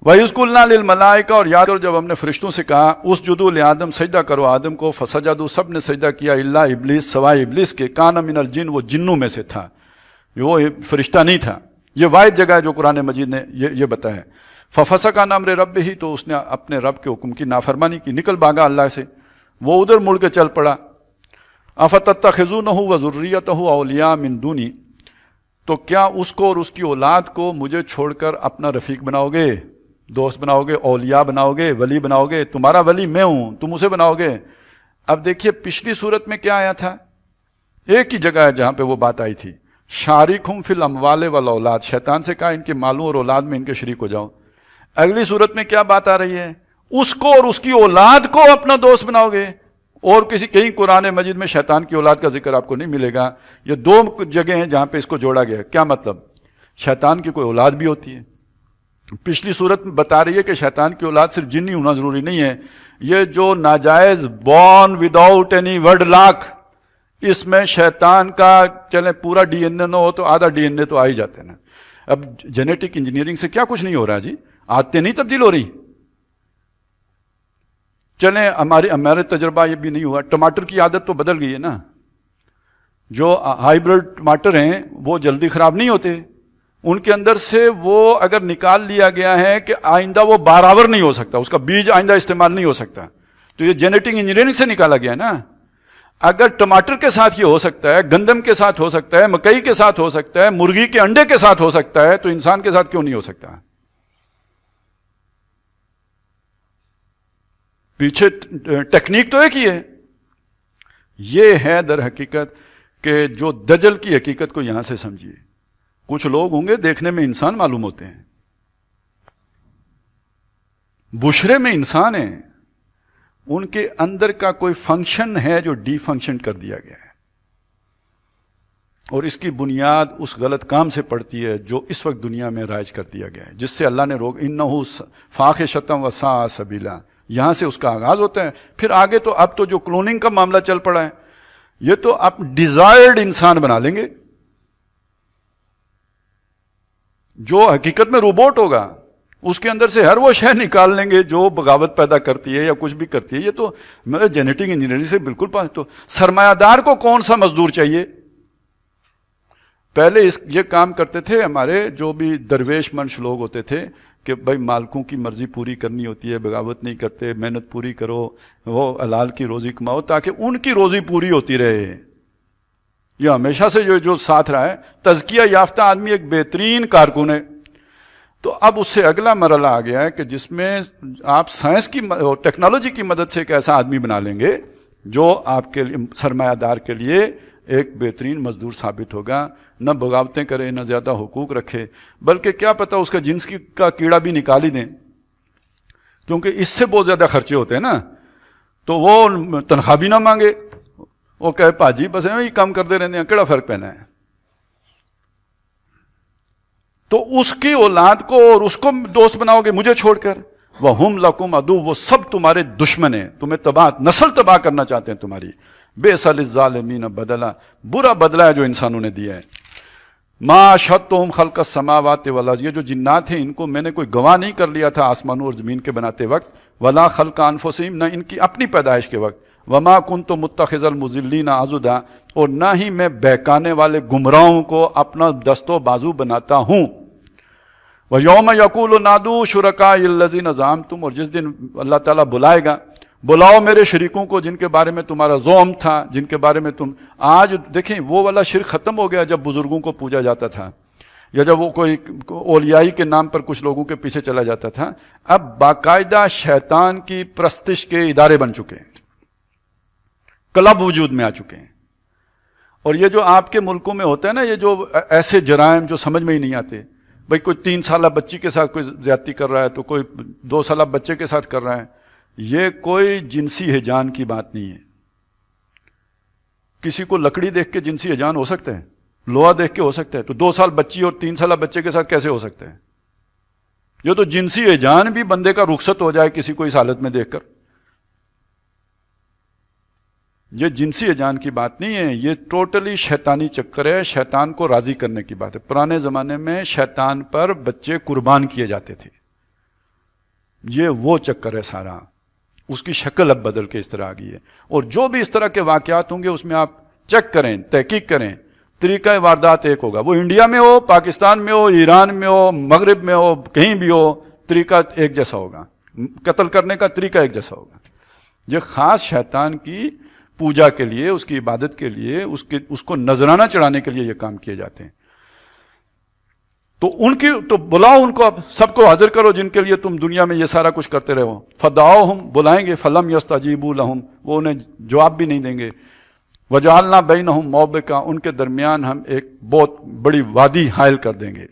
وَإِذْ قُلْنَا لِلْمَلَائِكَةِ، اور یاد کرو جب ہم نے فرشتوں سے کہا اسجدوا لآدم، سجدہ کرو آدم کو، فسجدوا، سب نے سجدہ کیا، الا ابلیس، سوائے ابلیس کے، کان من الجن، وہ جنوں میں سے تھا، وہ فرشتہ نہیں تھا۔ یہ واحد جگہ ہے جو قرآن مجید نے یہ بتایا ہے۔ ففسق عن امر ربہ، تو اس نے اپنے رب کے حکم کی نافرمانی کی، نکل بھاگا اللہ سے، وہ ادھر مڑ کے چل پڑا۔ افتتخذونہ وذریتہ اولیاء من دونی، تو کیا اس کو اور اس کی اولاد کو مجھے چھوڑ کر اپنا رفیق بناؤ گے، دوست بناؤ گے، اولیاء بناؤ گے، ولی بناؤ گے؟ تمہارا ولی میں ہوں، تم اسے بناؤ گے۔ اب دیکھیے پچھلی صورت میں کیا آیا تھا، ایک ہی جگہ ہے جہاں پہ وہ بات آئی تھی، شارکہم فی الاموال والاولاد، شیطان سے کہا ان کے مالوں اور اولاد میں ان کے شریک ہو جاؤ۔ اگلی صورت میں کیا بات آ رہی ہے، اس کو اور اس کی اولاد کو اپنا دوست بناؤ گے۔ اور کہیں قرآن مجید میں شیطان کی اولاد کا ذکر آپ کو نہیں ملے گا۔ یہ دو جگہ ہیں جہاں پہ اس کو جوڑا گیا ہے۔ کیا مطلب، شیطان کی کوئی اولاد بھی ہوتی ہے۔ پچھلی صورت میں بتا رہی ہے کہ شیطان کی اولاد صرف جنی ہونا ضروری نہیں ہے، یہ جو ناجائز born without any wedlock, اس میں شیطان کا چلے پورا ڈی این اے نہ ہو تو آدھا ڈی این اے تو آ ہی جاتے ہیں۔ اب جینیٹک انجینئرنگ سے کیا کچھ نہیں ہو رہا جی، عادتیں نہیں تبدیل ہو رہی۔ چلیں ہمارے تجربہ یہ بھی نہیں ہوا، ٹماٹر کی عادت تو بدل گئی ہے نا، جو ہائیبرڈ ٹماٹر ہیں وہ جلدی خراب نہیں ہوتے، ان کے اندر سے وہ اگر نکال لیا گیا ہے کہ آئندہ وہ بارآور نہیں ہو سکتا، اس کا بیج آئندہ استعمال نہیں ہو سکتا، تو یہ جینیٹک انجینئرنگ سے نکالا گیا ہے نا۔ اگر ٹماٹر کے ساتھ یہ ہو سکتا ہے، گندم کے ساتھ ہو سکتا ہے، مکئی کے ساتھ ہو سکتا ہے، مرغی کے انڈے کے ساتھ ہو سکتا ہے، تو انسان کے ساتھ کیوں نہیں ہو سکتا؟ پیچھے ٹیکنیک تو ایک ہی ہے۔ یہ ہے در حقیقت کہ جو دجل کی حقیقت کو یہاں سے سمجھیے۔ کچھ لوگ ہوں گے دیکھنے میں انسان معلوم ہوتے ہیں، بشرے میں انسان ہیں، ان کے اندر کا کوئی فنکشن ہے جو ڈی فنکشن کر دیا گیا ہے، اور اس کی بنیاد اس غلط کام سے پڑتی ہے جو اس وقت دنیا میں رائج کر دیا گیا ہے، جس سے اللہ نے انہ فاحشۃ وساء سبیلا، یہاں سے اس کا آغاز ہوتا ہے۔ پھر آگے تو اب تو جو کلوننگ کا معاملہ چل پڑا ہے، یہ تو آپ ڈیزائرڈ انسان بنا لیں گے، جو حقیقت میں روبوٹ ہوگا، اس کے اندر سے ہر وہ شے نکال لیں گے جو بغاوت پیدا کرتی ہے یا کچھ بھی کرتی ہے۔ یہ تو میرے جینیٹک انجینئرنگ سے بالکل پاس۔ تو سرمایہ دار کو کون سا مزدور چاہیے؟ پہلے یہ کام کرتے تھے ہمارے جو بھی درویش منش لوگ ہوتے تھے کہ بھائی مالکوں کی مرضی پوری کرنی ہوتی ہے، بغاوت نہیں کرتے، محنت پوری کرو، وہ حلال کی روزی کماؤ تاکہ ان کی روزی پوری ہوتی رہے۔ یہ ہمیشہ سے جو ساتھ رہا ہے۔ تزکیہ یافتہ آدمی ایک بہترین کارکن ہے۔ تو اب اس سے اگلا مرحلہ آ گیا ہے کہ جس میں آپ سائنس کی اور ٹیکنالوجی کی مدد سے ایک ایسا آدمی بنا لیں گے جو آپ کے لیے سرمایہ دار کے لیے ایک بہترین مزدور ثابت ہوگا، نہ بغاوتیں کرے، نہ زیادہ حقوق رکھے، بلکہ کیا پتہ اس کا جنس کا کیڑا بھی نکال ہی دیں، کیونکہ اس سے بہت زیادہ خرچے ہوتے ہیں نا۔ تو وہ تنخواہ بھی نہ مانگے، وہ کہے پاجی بس یہ کام کرتے رہتے ہیں، کیڑا فرق پہنا ہے۔ تو اس کی اولاد کو اور اس کو دوست بناؤ گے مجھے چھوڑ کر، وَهُمْ لَكُمْ عَدُوٌّ، وہ سب تمہارے دشمن ہیں، تمہیں تباہ، نسل تباہ کرنا چاہتے ہیں تمہاری۔ بئس للظالمین بدلا، برا بدلہ ہے جو انسانوں نے دیا ہے۔ ما اشہدتہم خلق السماوات والارض، یہ جو جنات ہیں ان کو میں نے کوئی گواہ نہیں کر لیا تھا آسمانوں اور زمین کے بناتے وقت، ولا خلق انفسہم، نہ ان کی اپنی پیدائش کے وقت، وما کنت متخذ المضلین عضدا، اور نہ ہی میں بہکانے والے گمراہوں کو اپنا دست و بازو بناتا ہوں۔ وَيَوْمَ يَقُولُ نَادُوا شُرَكَائِيَ الَّذِينَ زَعَمْتُمْ، اور جس دن اللہ تعالیٰ بلائے گا، بلاؤ میرے شریکوں کو جن کے بارے میں تمہارا زعم تھا، جن کے بارے میں تم آج دیکھیں وہ والا شرک ختم ہو گیا جب بزرگوں کو پوجا جاتا تھا، یا جب وہ کوئی اولیائی کے نام پر کچھ لوگوں کے پیچھے چلا جاتا تھا۔ اب باقاعدہ شیطان کی پرستش کے ادارے بن چکے ہیں، کلب وجود میں آ چکے ہیں۔ اور یہ جو آپ کے ملکوں میں ہوتا ہے نا، یہ جو ایسے جرائم جو سمجھ میں ہی نہیں آتے، بھائی کوئی 3 سالہ بچی کے ساتھ کوئی زیادتی کر رہا ہے تو کوئی 2 سالہ بچے کے ساتھ کر رہا ہے، یہ کوئی جنسی ہیجان کی بات نہیں ہے۔ کسی کو لکڑی دیکھ کے جنسی ہیجان ہو سکتا ہے؟ لوہا دیکھ کے ہو سکتا ہے؟ تو 2 سال بچی اور 3 سالہ بچے کے ساتھ کیسے ہو سکتا ہے؟ یہ تو جنسی ہیجان بھی بندے کا رخصت ہو جائے کسی کو اس حالت میں دیکھ کر، یہ جنسی ہیجان کی بات نہیں ہے، یہ ٹوٹلی شیطانی چکر ہے، شیطان کو راضی کرنے کی بات ہے۔ پرانے زمانے میں شیطان پر بچے قربان کیے جاتے تھے، یہ وہ چکر ہے سارا. اس کی شکل اب بدل کے اس طرح آ گئی ہے. اور جو بھی اس طرح کے واقعات ہوں گے اس میں آپ چیک کریں, تحقیق کریں, طریقہ واردات ایک ہوگا. وہ انڈیا میں ہو, پاکستان میں ہو, ایران میں ہو, مغرب میں ہو, کہیں بھی ہو, طریقہ ایک جیسا ہوگا. قتل کرنے کا طریقہ ایک جیسا ہوگا. یہ خاص شیطان کی پوجا کے لیے, اس کی عبادت کے لیے, اس کو نذرانہ چڑھانے کے لیے یہ کام کیے جاتے ہیں. تو بلاؤ ان کو, اب سب کو حاضر کرو جن کے لیے تم دنیا میں یہ سارا کچھ کرتے رہو. فدعوہم, بلائیں گے, فلم یستجیبوا لہم, وہ انہیں جواب بھی نہیں دیں گے. وجعلنا بینہم موبقا, ان کے درمیان ہم ایک بہت بڑی وادی حائل کر دیں گے.